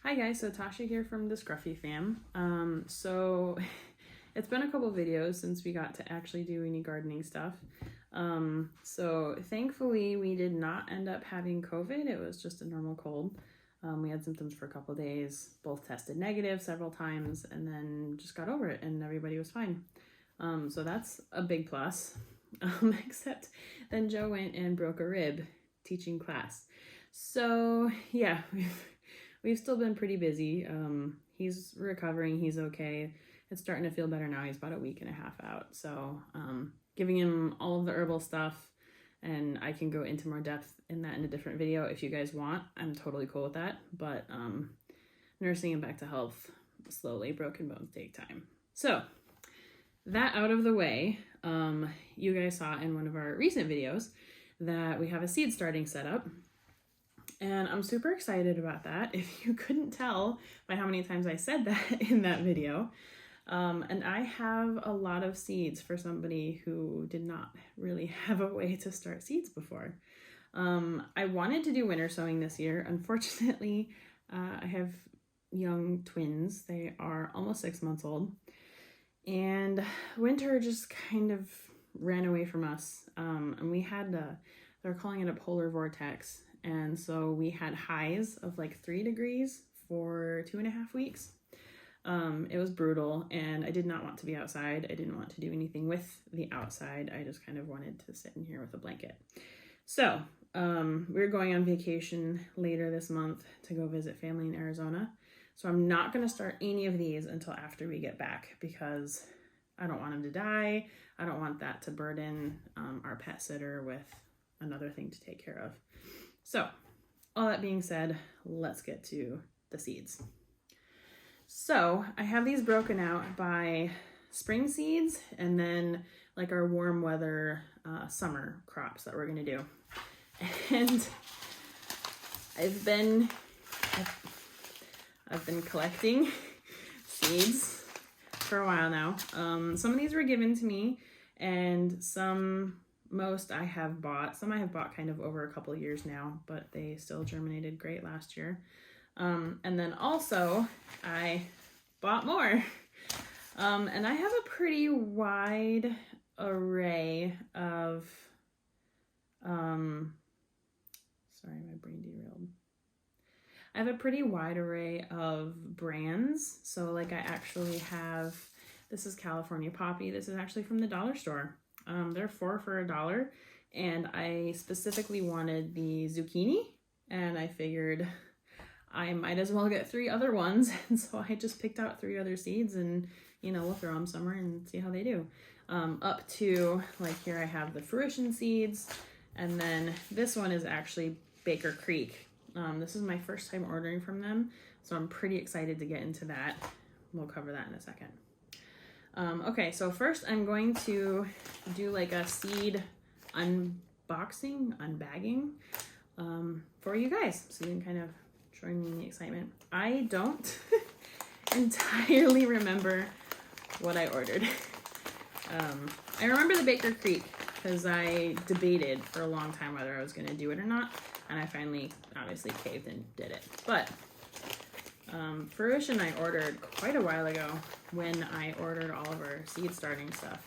Hi guys, so Tasha here from thescruffyfam. So it's been a couple videos since we got to actually do any gardening stuff. So thankfully we did not end up having COVID. It was just a normal cold. We had symptoms for a couple days, both tested negative several times, and then just got over it and everybody was fine. So that's a big plus. Except then Joe went and broke a rib teaching class. So yeah, we've still been pretty busy. He's recovering, he's okay. It's starting to feel better now. He's about a week and a half out. So giving him all of the herbal stuff, and I can go into more depth in that in a different video if you guys want. I'm totally cool with that. But nursing him back to health slowly, broken bones take time. So that out of the way, you guys saw in one of our recent videos that we have a seed starting setup. And I'm super excited about that, if you couldn't tell by how many times I said that in that video. And I have a lot of seeds for somebody who did not really have a way to start seeds before. I wanted to do winter sowing this year. Unfortunately, I have young twins. They are almost 6 months old. And winter just kind of ran away from us. And we had, they're calling it a polar vortex. And so we had highs of like 3 degrees for 2.5 weeks. It was brutal, and I did not want to be outside. I didn't want to do anything with the outside. I just kind of wanted to sit in here with a blanket. So we're going on vacation later this month to go visit family in Arizona. So I'm not going to start any of these until after we get back, because I don't want them to die. I don't want that to burden our pet sitter with another thing to take care of. So, all that being said, let's get to the seeds. So, I have these broken out by spring seeds and then like our warm weather summer crops that we're going to do. And I've been collecting seeds for a while now. Some of these were given to me, and most I have bought. Some I have bought kind of over a couple of years now, but they still germinated great last year. And then also I bought more. And I have a pretty wide array of, sorry, my brain derailed. I have a pretty wide array of brands. So like I actually have, this is California Poppy. This is actually from the dollar store. They're 4 for $1, and I specifically wanted the zucchini, and I figured I might as well get 3 other ones, and so I just picked out 3 other seeds, and we'll throw them somewhere and see how they do. Up to, like, here I have the fruition seeds, and then this one is actually Baker Creek. This is my first time ordering from them, so I'm pretty excited to get into that. We'll cover that in a second. Okay, so first I'm going to do like a seed unbagging for you guys, so you can kind of join me in the excitement. I don't entirely remember what I ordered. I remember the Baker Creek because I debated for a long time whether I was going to do it or not, and I finally obviously caved and did it. But fruition I ordered quite a while ago when I ordered all of our seed starting stuff.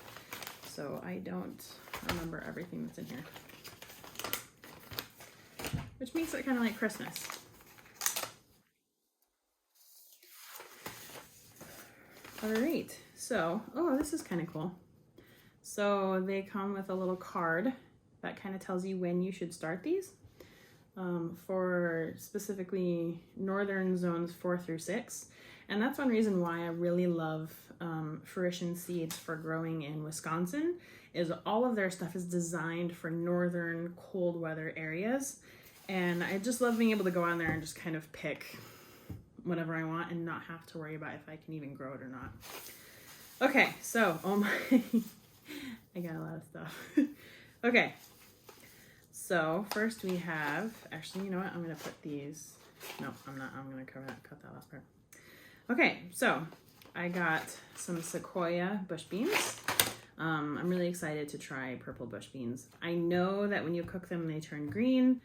So I don't remember everything that's in here. Which makes it kind of like Christmas. Alright, so, oh, this is kind of cool. So they come with a little card that kind of tells you when you should start these. For specifically northern zones 4 through 6. And that's one reason why I really love fruition seeds for growing in Wisconsin, is all of their stuff is designed for northern cold weather areas. And I just love being able to go on there and just kind of pick whatever I want and not have to worry about if I can even grow it or not. Okay, so, oh my, I got a lot of stuff. Okay. So first we have, actually, you know what? I'm going to put these, no, I'm not, I'm going to cut that last part. Okay, so I got some Sequoia bush beans. I'm really excited to try purple bush beans. I know that when you cook them, they turn green.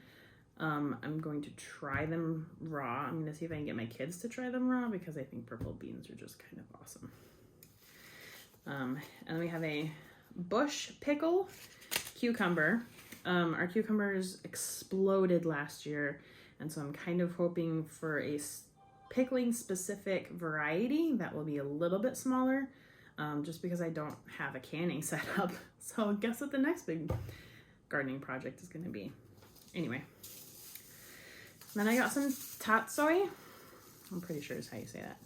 I'm going to try them raw. I'm going to see if I can get my kids to try them raw because I think purple beans are just kind of awesome. And we have a bush pickle cucumber. Our cucumbers exploded last year, and so I'm kind of hoping for a pickling specific variety that will be a little bit smaller, just because I don't have a canning set up. So guess what the next big gardening project is going to be. Anyway, then I got some tatsoi. I'm pretty sure is how you say that.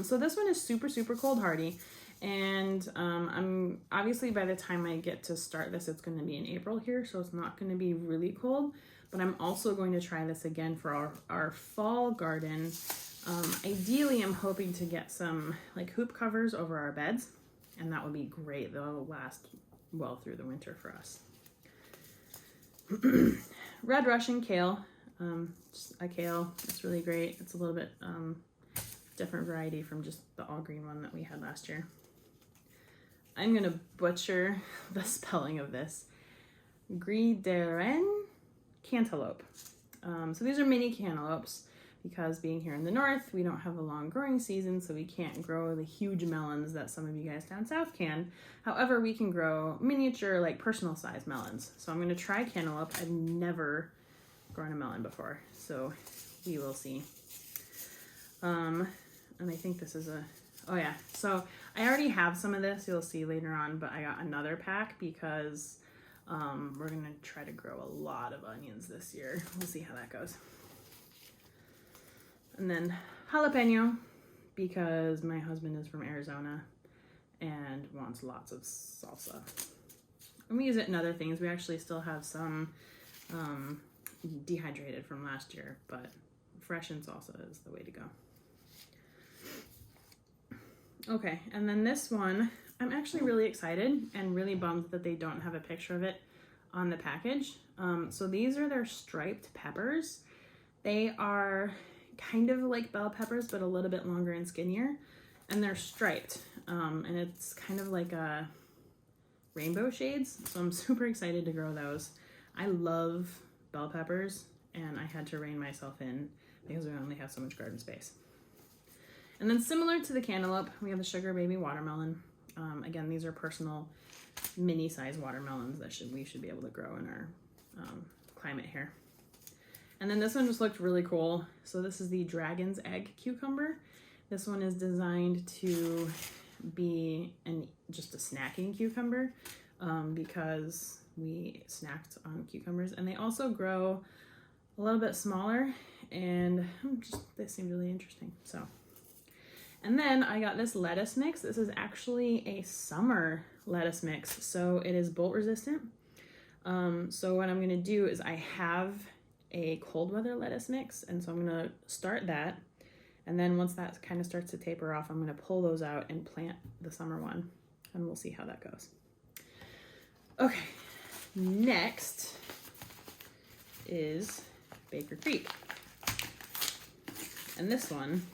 So this one is super, super cold hardy. And I'm obviously by the time I get to start this, it's going to be in April here. So it's not going to be really cold, but I'm also going to try this again for our fall garden. Ideally, I'm hoping to get some like hoop covers over our beds, and that would be great. They'll last well through the winter for us. Red Russian kale, just a kale. It's really great. It's a little bit different variety from just the all green one that we had last year. I'm gonna butcher the spelling of this. Grideren cantaloupe. So these are mini cantaloupes because being here in the north, we don't have a long growing season, so we can't grow the huge melons that some of you guys down south can. However, we can grow miniature, like personal size melons. So I'm gonna try cantaloupe. I've never grown a melon before, so we will see. And I think this is oh yeah, so I already have some of this, you'll see later on, but I got another pack because we're gonna try to grow a lot of onions this year. We'll see how that goes. And then jalapeno, because my husband is from Arizona and wants lots of salsa. And we use it in other things. We actually still have some dehydrated from last year, but fresh in salsa is the way to go. Okay, and then this one, I'm actually really excited and really bummed that they don't have a picture of it on the package. So these are their striped peppers. They are kind of like bell peppers, but a little bit longer and skinnier, and they're striped. And it's kind of like a rainbow shades, so I'm super excited to grow those. I love bell peppers, and I had to rein myself in because we only have so much garden space. And then similar to the cantaloupe, we have the sugar baby watermelon. Again, these are personal mini size watermelons that we should be able to grow in our climate here. And then this one just looked really cool. So this is the dragon's egg cucumber. This one is designed to be just a snacking cucumber because we snacked on cucumbers, and they also grow a little bit smaller, and they seem really interesting. So. And then I got this lettuce mix. This is actually a summer lettuce mix, so it is bolt resistant. So what I'm gonna do is I have a cold weather lettuce mix, and so I'm gonna start that. And then once that kind of starts to taper off, I'm gonna pull those out and plant the summer one, and we'll see how that goes. Okay, next is Baker Creek. And this one,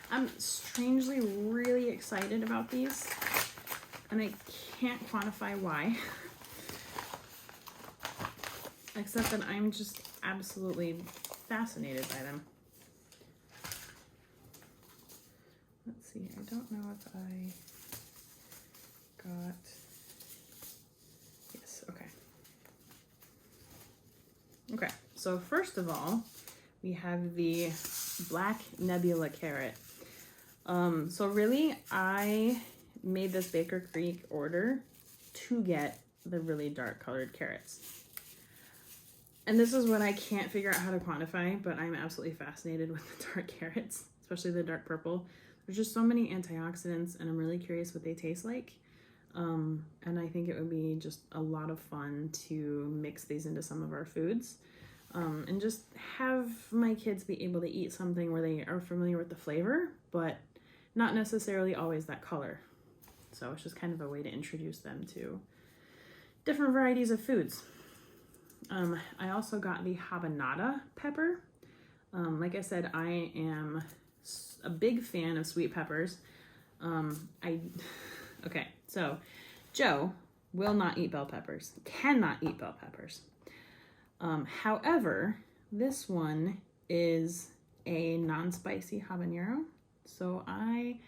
I'm strangely really excited about these, and I can't quantify why, except that I'm just absolutely fascinated by them. Let's see, I don't know if I got, yes, okay. Okay, so first of all, we have the black Nebula carrot. So really, I made this Baker Creek order to get the really dark colored carrots. And this is what I can't figure out how to quantify, but I'm absolutely fascinated with the dark carrots, especially the dark purple. There's just so many antioxidants, and I'm really curious what they taste like. And I think it would be just a lot of fun to mix these into some of our foods. And just have my kids be able to eat something where they are familiar with the flavor, but not necessarily always that color. So it's just kind of a way to introduce them to different varieties of foods. I also got the habanada pepper. Like I said, I am a big fan of sweet peppers. Okay, so Joe will not eat bell peppers, cannot eat bell peppers. However, this one is a non-spicy habanero, so I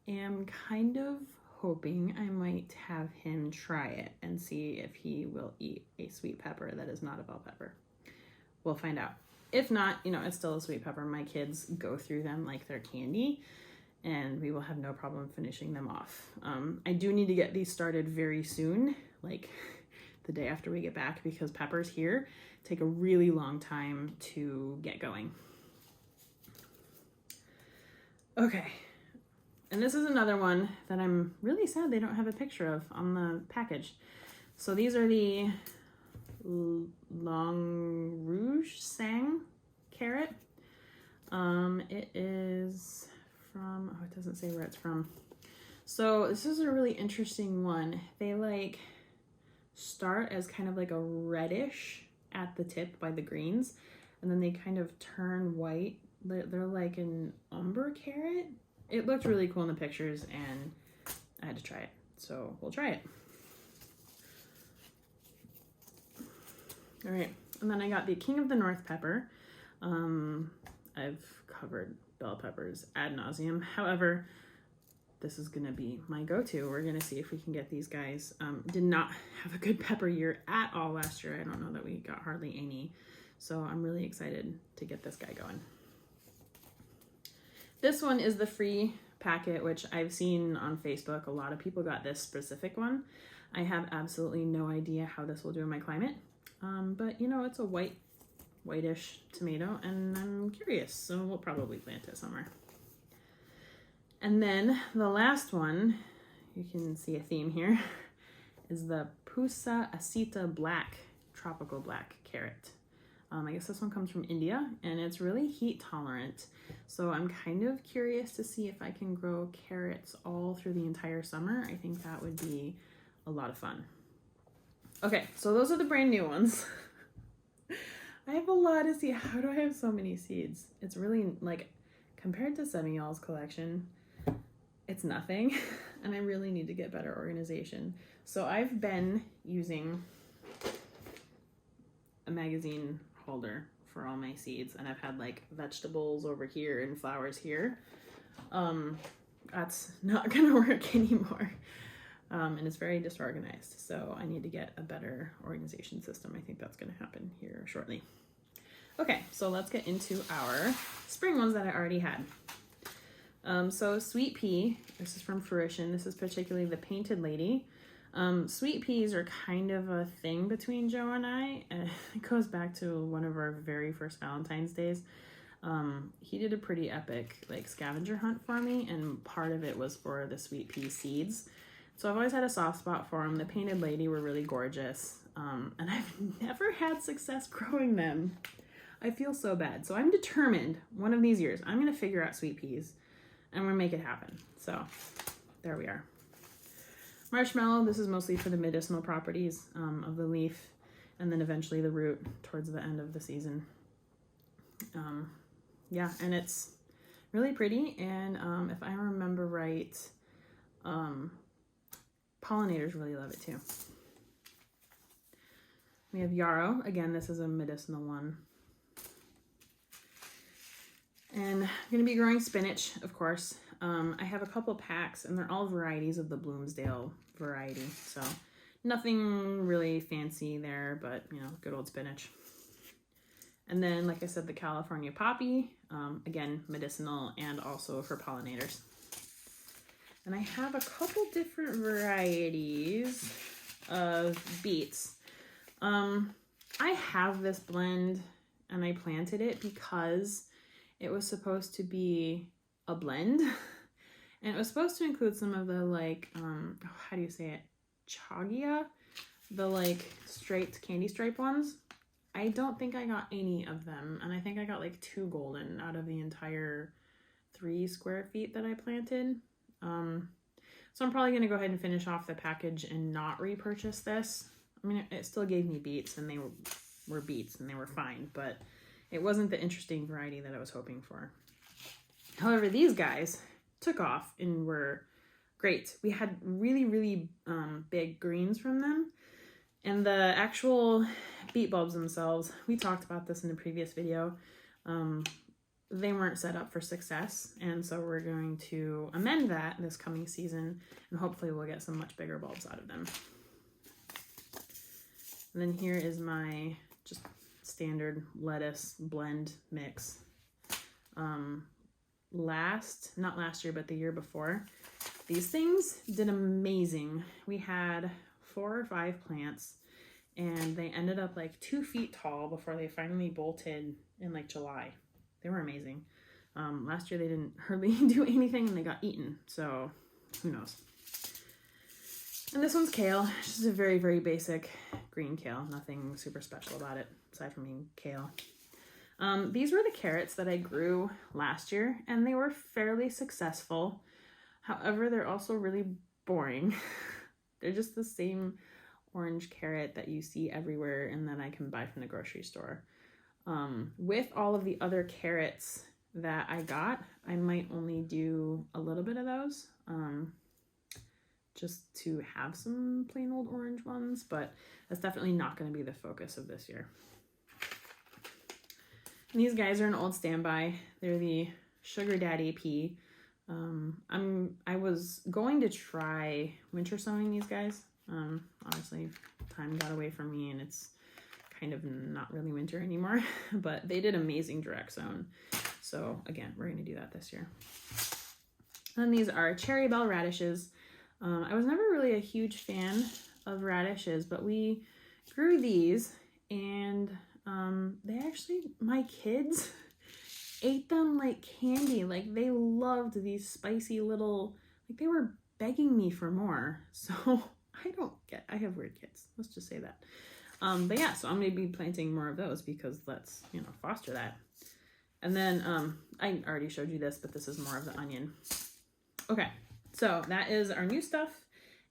am kind of hoping I might have him try it and see if he will eat a sweet pepper that is not a bell pepper. We'll find out. If not, you know, it's still a sweet pepper. My kids go through them like they're candy, and we will have no problem finishing them off. I do need to get these started very soon, like the day after we get back, because peppers here take a really long time to get going. Okay, and this is another one that I'm really sad they don't have a picture of on the package. So these are the long Rouge sang carrot. It is from, oh, it doesn't say where it's from. So this is a really interesting one. They like start as kind of like a reddish at the tip by the greens, and then they kind of turn white. They're like an umber carrot. It looked really cool in the pictures, and I had to try it, so we'll try it. All right, and then I got the King of the North pepper. I've covered bell peppers ad nauseum. However, this is gonna be my go-to. We're gonna see if we can get these guys. Did not have a good pepper year at all last year. I don't know that we got hardly any. So I'm really excited to get this guy going. This one is the free packet, which I've seen on Facebook. A lot of people got this specific one. I have absolutely no idea how this will do in my climate. But you know, it's a whitish tomato, and I'm curious, so we'll probably plant it somewhere. And then the last one, you can see a theme here, is the Pusa Asita Black, tropical black carrot. I guess this one comes from India, and it's really heat tolerant. So I'm kind of curious to see if I can grow carrots all through the entire summer. I think that would be a lot of fun. Okay, so those are the brand new ones. I have a lot to see. How do I have so many seeds? It's really, like, compared to Semi-Y'all's collection, it's nothing. And I really need to get better organization. So I've been using a magazine holder for all my seeds, and I've had like vegetables over here and flowers here. That's not gonna work anymore. And it's very disorganized, so I need to get a better organization system. I think that's gonna happen here shortly. Okay, so let's get into our spring ones that I already had. So sweet pea, this is from Fruition. This is particularly the Painted Lady. Sweet peas are kind of a thing between Joe and I. It goes back to one of our very first Valentine's days. He did a pretty epic like scavenger hunt for me, and part of it was for the sweet pea seeds. So I've always had a soft spot for them. The Painted Lady were really gorgeous, and I've never had success growing them. I feel so bad. So I'm determined one of these years I'm gonna figure out sweet peas, and we're gonna make it happen. So there we are. Marshmallow, this is mostly for the medicinal properties of the leaf, and then eventually the root towards the end of the season. Yeah, and it's really pretty, and if I remember right, pollinators really love it too. We have yarrow. Again, this is a medicinal one. And I'm going to be growing spinach, of course. I have a couple packs, and they're all varieties of the Bloomsdale variety. So nothing really fancy there, but, you know, good old spinach. And then, like I said, the California poppy, again, medicinal and also for pollinators. And I have a couple different varieties of beets. I have this blend, and I planted it because it was supposed to be a blend, and it was supposed to include some of the like, how do you say it? Chagia, the like striped candy stripe ones. I don't think I got any of them, and I think I got like 2 golden out of the entire 3 square feet that I planted. So I'm probably going to go ahead and finish off the package and not repurchase this. I mean, it still gave me beets, and they were beets, and they were fine, but it wasn't the interesting variety that I was hoping for. However, these guys took off and were great. We had really, really big greens from them, And the actual beet bulbs themselves, we talked about this in the previous video. They weren't set up for success, and so we're going to amend that this coming season, and hopefully we'll get some much bigger bulbs out of them. And then here is my just standard lettuce blend mix. Not last year, but the year before, these things did amazing. We had 4 or 5 plants, and they ended up like 2 feet tall before they finally bolted in like July. They were amazing. Last year they didn't hardly do anything and they got eaten, so who knows. And this one's kale. It's just a very, very basic green kale. Nothing super special about it aside from being kale. These were the carrots that I grew last year, and they were fairly successful. However, they're also really boring. They're just the same orange carrot that you see everywhere and that I can buy from the grocery store. With all of the other carrots that I got, I might only do a little bit of those, just to have some plain old orange ones, but that's definitely not going to be the focus of this year. And these guys are an old standby. They're the Sugar Daddy pea. I was going to try winter sowing these guys. Honestly, time got away from me and it's kind of not really winter anymore, but they did amazing direct sown. So again, we're going to do that this year. And these are cherry bell radishes. I was never really a huge fan of radishes, but we grew these, and they actually, my kids ate them like candy. Like, they loved these spicy little, like, they were begging me for more. So I have weird kids. Let's just say that. But yeah, so I'm going to be planting more of those because let's, foster that. And then I already showed you this, but this is more of the onion. Okay, so that is our new stuff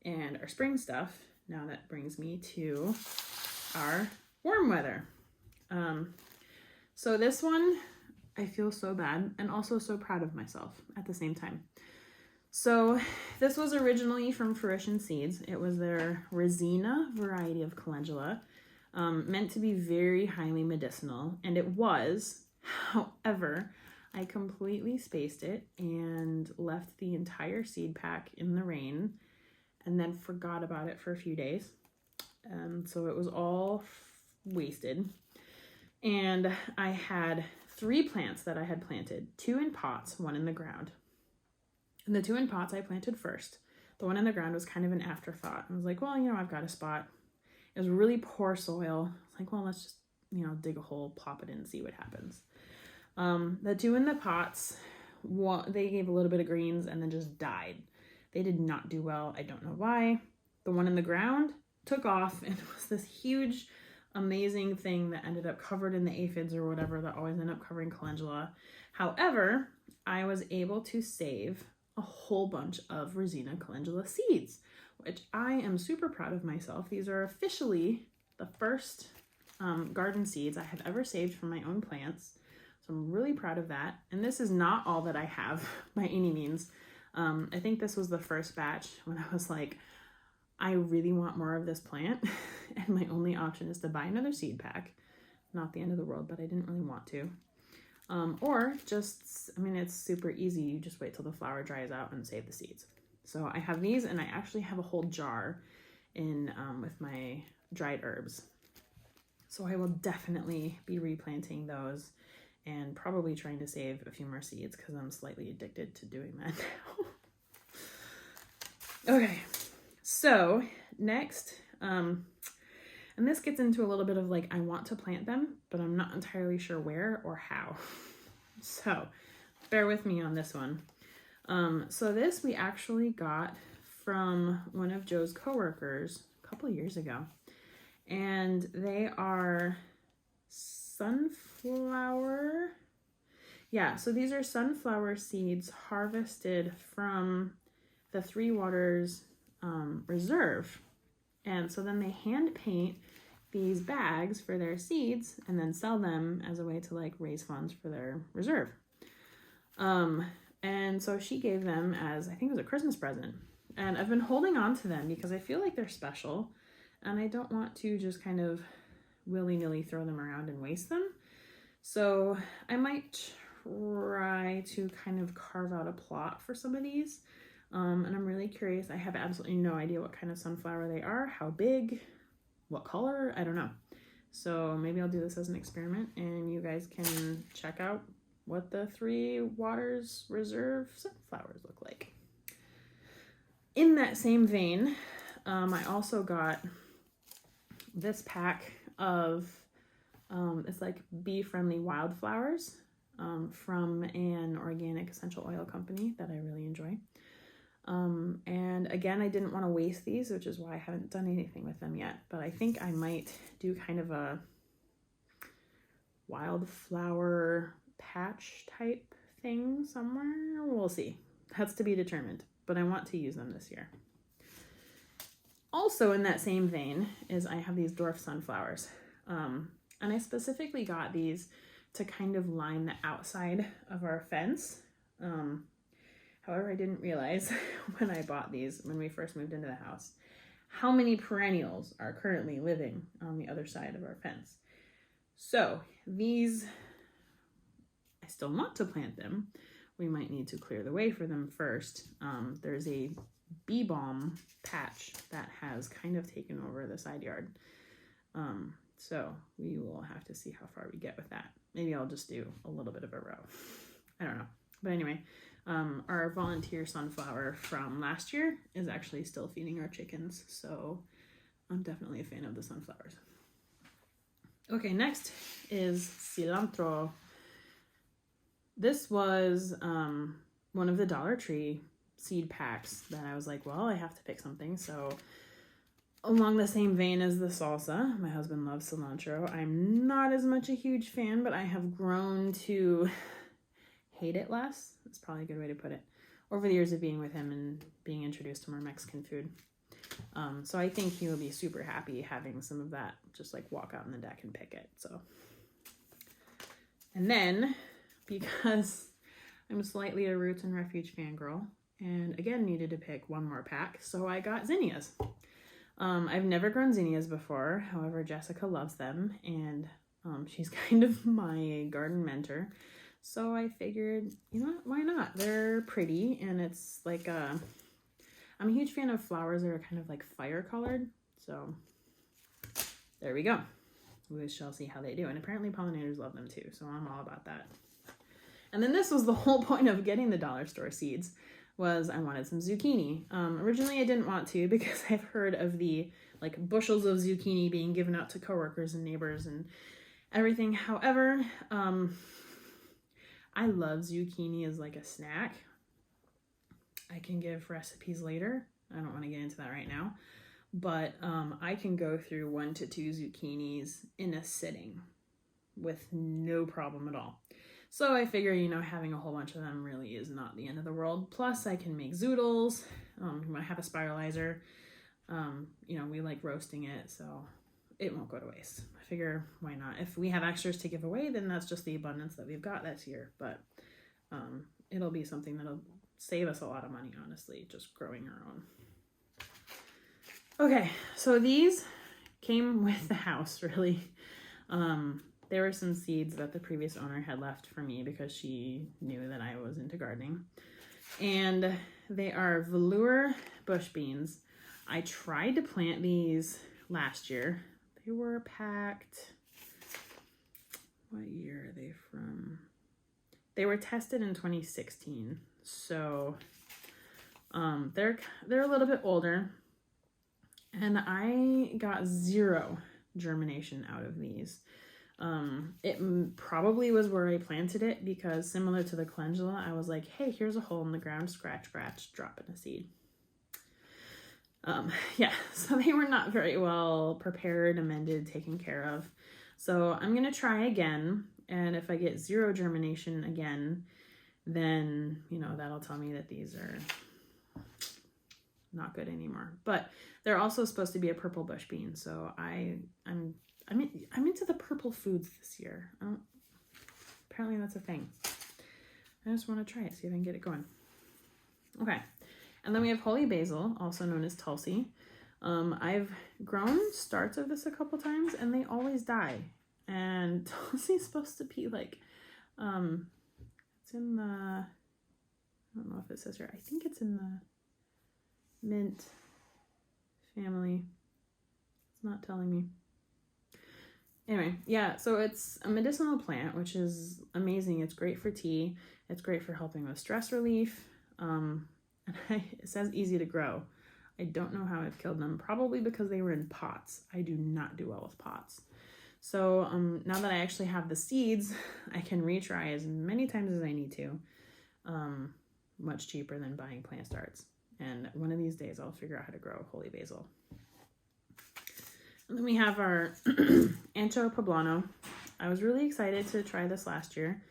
and our spring stuff. Now that brings me to our warm weather. So this one, I feel so bad and also so proud of myself at the same time. So this was originally from Fruition Seeds. It was their Resina variety of calendula, meant to be very highly medicinal, and it was. However, I completely spaced it and left the entire seed pack in the rain and then forgot about it for a few days. So it was all wasted. And I had 3 plants that I had planted, 2 in pots, 1 in the ground. And the 2 in pots I planted first. The one in the ground was kind of an afterthought. I was like, well, I've got a spot. It was really poor soil. I was like, well, let's just, dig a hole, plop it in and see what happens. The 2 in the pots, they gave a little bit of greens and then just died. They did not do well. I don't know why. The one in the ground took off and it was this huge, amazing thing that ended up covered in the aphids or whatever that always end up covering calendula. However, I was able to save a whole bunch of Resina calendula seeds, which I am super proud of myself. These are officially the first garden seeds I have ever saved from my own plants. So I'm really proud of that. And this is not all that I have by any means. I think this was the first batch when I was like, I really want more of this plant. And my only option is to buy another seed pack. Not the end of the world, but I didn't really want to. Or just, it's super easy. You just wait till the flower dries out and save the seeds. So I have these, and I actually have a whole jar in with my dried herbs. So I will definitely be replanting those and probably trying to save a few more seeds because I'm slightly addicted to doing that now. Okay, so next, and this gets into a little bit of like, I want to plant them, but I'm not entirely sure where or how. So bear with me on this one. So this we actually got from one of Joe's coworkers a couple years ago, and they are sunflower. Yeah, so these are sunflower seeds harvested from the Three Waters Reserve. And so then they hand paint these bags for their seeds and then sell them as a way to like raise funds for their reserve. And so she gave them as, I think it was a Christmas present. And I've been holding on to them because I feel like they're special. and I don't want to just kind of willy-nilly throw them around and waste them. So I might try to kind of carve out a plot for some of these. And I'm really curious. I have absolutely no idea what kind of sunflower they are, how big, what color, I don't know. So maybe I'll do this as an experiment and you guys can check out what the Three Waters Reserve sunflowers look like. In that same vein, I also got this pack of, it's like bee-friendly wildflowers from an organic essential oil company that I really enjoy. And again, I didn't want to waste these, which is why I haven't done anything with them yet. But I think I might do kind of a wildflower patch type thing somewhere. We'll see. That's to be determined. But I want to use them this year. Also in that same vein is I have these dwarf sunflowers. And I specifically got these to kind of line the outside of our fence. However, I didn't realize when I bought these, when we first moved into the house, how many perennials are currently living on the other side of our fence. So these, I still want to plant them. We might need to clear the way for them first. There's a bee balm patch that has kind of taken over the side yard. So we will have to see how far we get with that. Maybe I'll just do a little bit of a row. I don't know. But anyway, our volunteer sunflower from last year is actually still feeding our chickens. So I'm definitely a fan of the sunflowers. Okay, next is cilantro. This was one of the Dollar Tree seed packs that I was like, well, I have to pick something. So along the same vein as the salsa, my husband loves cilantro. I'm not as much a huge fan, but I have grown to hate it less. That's probably a good way to put it. Over the years of being with him and being introduced to more Mexican food. So I think he will be super happy having some of that, just like walk out on the deck and pick it. So, and then because I'm slightly a Roots and Refuge fangirl and again needed to pick one more pack, so I got zinnias. I've never grown zinnias before. However, Jessica loves them and she's kind of my garden mentor. So I figured, you know what, why not? They're pretty and it's like, I'm a huge fan of flowers that are kind of like fire colored. So there we go. We shall see how they do. And apparently pollinators love them too. So I'm all about that. And then this was the whole point of getting the dollar store seeds was I wanted some zucchini. Originally I didn't want to because I've heard of the like bushels of zucchini being given out to coworkers and neighbors and everything. However, I love zucchini as like a snack. I can give recipes later. I don't want to get into that right now. But I can go through 1 to 2 zucchinis in a sitting with no problem at all. So I figure, you know, having a whole bunch of them really is not the end of the world. Plus I can make zoodles. I have a spiralizer. You know, we like roasting it, so it won't go to waste. I figure, why not? If we have extras to give away, then that's just the abundance that we've got this year. But it'll be something that'll save us a lot of money, honestly, just growing our own. Okay, so these came with the house, really. There were some seeds that the previous owner had left for me because she knew that I was into gardening. And they are velour bush beans. I tried to plant these last year. They were packed, what year are they from? They were tested in 2016. So they're a little bit older. And I got 0 germination out of these. It probably was where I planted it because similar to the calendula, I was like, hey, here's a hole in the ground, scratch, scratch, drop in a seed. Yeah, so they were not very well prepared, amended, taken care of. So I'm going to try again. And if I get 0 germination again, then, you know, that'll tell me that these are not good anymore. But they're also supposed to be a purple bush bean. So I'm into the purple foods this year. Apparently that's a thing. I just want to try it, see if I can get it going. Okay. And then we have holy basil, also known as Tulsi. I've grown starts of this a couple times and they always die. And Tulsi's supposed to be like, it's in the, I don't know if it says here, I think it's in the mint family. It's not telling me. Anyway, yeah, so it's a medicinal plant, which is amazing. It's great for tea. It's great for helping with stress relief. And it says easy to grow. I don't know how I've killed them. Probably because they were in pots. I do not do well with pots. So now that I actually have the seeds, I can retry as many times as I need to. Much cheaper than buying plant starts. And one of these days I'll figure out how to grow holy basil. And then we have our Ancho Poblano. I was really excited to try this last year.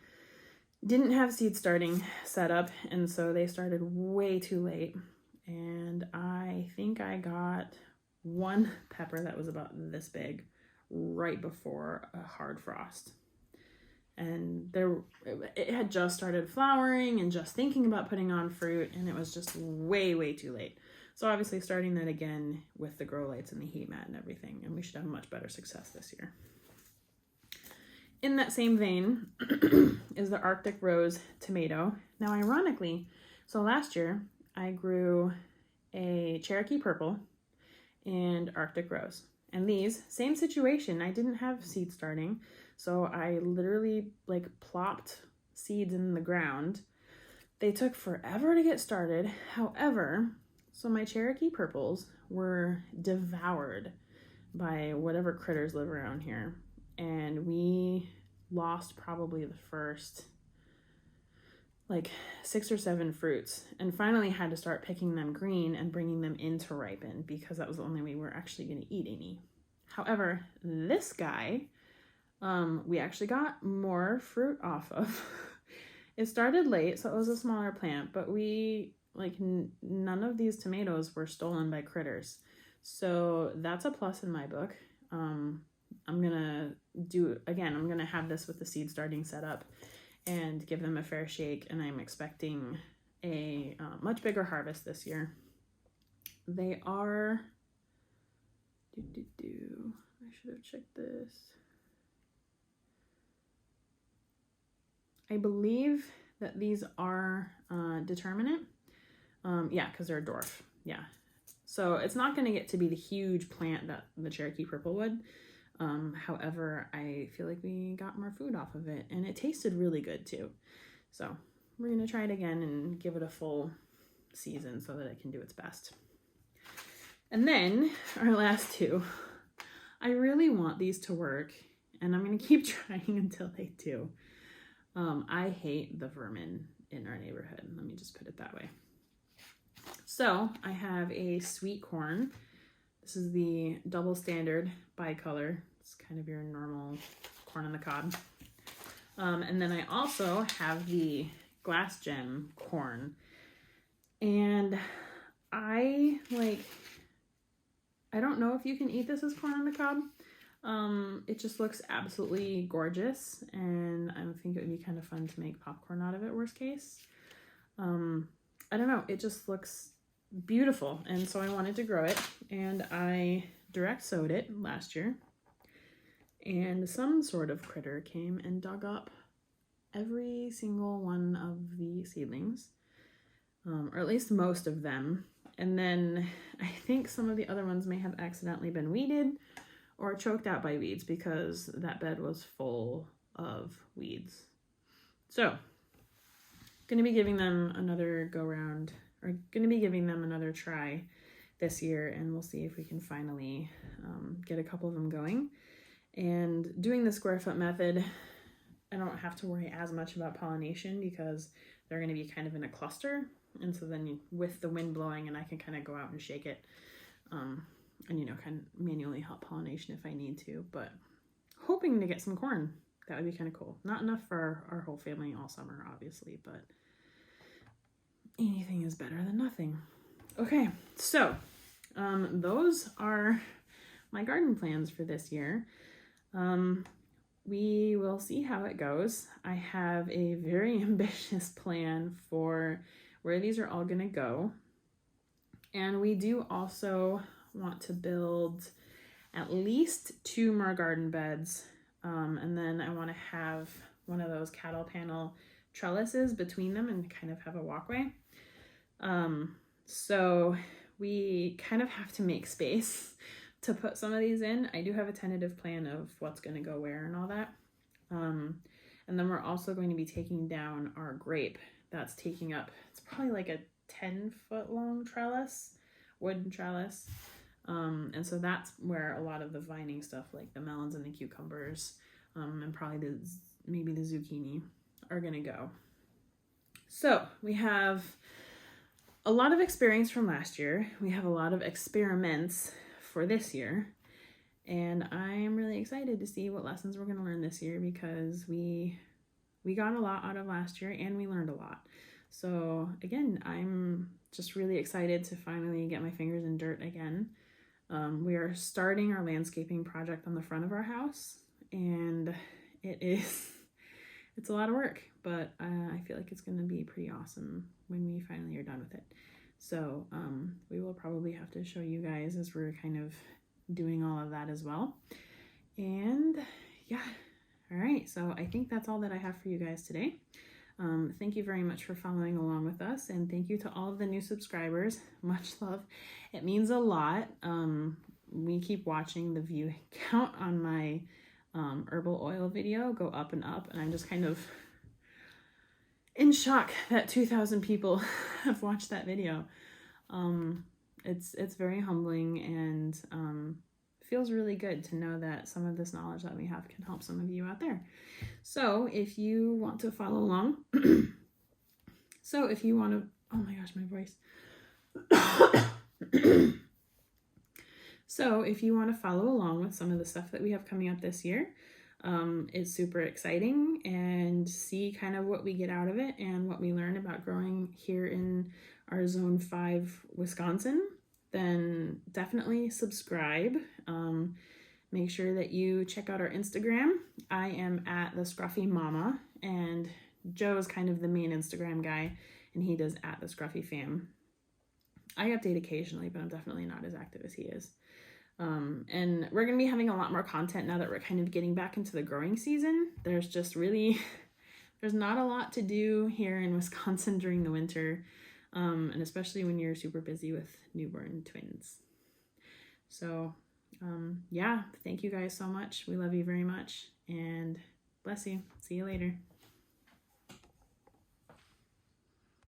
Didn't have seed starting set up, and so they started way too late. And I think I got one pepper that was about this big right before a hard frost. And it had just started flowering and just thinking about putting on fruit, and it was just way too late. So obviously starting that again with the grow lights and the heat mat and everything, and we should have much better success this year. In that same vein is the Arctic Rose tomato. Now ironically, so last year I grew a Cherokee Purple and Arctic Rose. And these, same situation, I didn't have seed starting, so I literally like plopped seeds in the ground. They took forever to get started. However, so my Cherokee Purples were devoured by whatever critters live around here. And we lost probably the first like 6 or 7 fruits, and finally had to start picking them green and bringing them in to ripen because that was the only way we were actually going to eat any. However, this guy, we actually got more fruit off of. It started late, so it was a smaller plant, but we, like, none of these tomatoes were stolen by critters. So that's a plus in my book. I'm going to have this with the seed starting set up and give them a fair shake, and I'm expecting a much bigger harvest this year. They are, I should have checked this. I believe that these are determinate. Yeah, because they're a dwarf. Yeah. So it's not going to get to be the huge plant that the Cherokee Purple would. However, I feel like we got more food off of it, and it tasted really good too. So we're going to try it again and give it a full season so that it can do its best. And then our last two, I really want these to work, and I'm going to keep trying until they do. I hate the vermin in our neighborhood. Let me just put it that way. So I have a sweet corn. This is the double standard bicolor. It's kind of your normal corn on the cob. And then I also have the glass gem corn. And I don't know if you can eat this as corn on the cob. It just looks absolutely gorgeous, and I think it would be kind of fun to make popcorn out of it, worst case. I don't know, it just looks beautiful, and so I wanted to grow it, and I direct sowed it last year, and some sort of critter came and dug up every single one of the seedlings, or at least most of them, and then I think some of the other ones may have accidentally been weeded or choked out by weeds because that bed was full of weeds. So, going to be giving them another go round, or going to be giving them another try this year, and we'll see if we can finally get a couple of them going. And doing the square foot method, I don't have to worry as much about pollination because they're going to be kind of in a cluster, and so then with the wind blowing, and I can kind of go out and shake it, and kind of manually help pollination if I need to, but hoping to get some corn. That would be kind of cool. Not enough for our whole family all summer, obviously, but anything is better than nothing. Okay, so those are my garden plans for this year. We will see how it goes. I have a very ambitious plan for where these are all going to go. And we do also want to build at least 2 more garden beds. And then I want to have one of those cattle panel trellises between them and kind of have a walkway. So we kind of have to make space to put some of these in. I do have a tentative plan of what's going to go where and all that. And then we're also going to be taking down our grape that's taking up, it's probably like a 10-foot long trellis, wooden trellis. And so that's where a lot of the vining stuff, like the melons and the cucumbers, and probably maybe the zucchini are going to go. So we have a lot of experience from last year. We have a lot of experiments for this year. And I'm really excited to see what lessons we're going to learn this year, because we got a lot out of last year and we learned a lot. So again, I'm just really excited to finally get my fingers in dirt again. We are starting our landscaping project on the front of our house, and it's a lot of work, but I feel like it's going to be pretty awesome when we finally are done with it. So we will probably have to show you guys as we're kind of doing all of that as well. And yeah, all right, so I think that's all that I have for you guys today. Thank you very much for following along with us, and thank you to all of the new subscribers. Much love. It means a lot. We keep watching the view count on my herbal oil video go up and up, and I'm just kind of in shock that 2,000 people have watched that video. It's very humbling, and feels really good to know that some of this knowledge that we have can help some of you out there. So if you want to follow along, oh my gosh, my voice. So if you want to follow along with some of the stuff that we have coming up this year, it's super exciting, and see kind of what we get out of it and what we learn about growing here in our Zone 5 Wisconsin, then definitely subscribe. Make sure that you check out our Instagram. I am at thescruffyfam, and Joe is kind of the main Instagram guy, and he does at thescruffyfam. I update occasionally, but I'm definitely not as active as he is. And we're going to be having a lot more content now that we're kind of getting back into the growing season. There's not a lot to do here in Wisconsin during the winter, and especially when you're super busy with newborn twins. So, yeah, thank you guys so much. We love you very much, and bless you. See you later.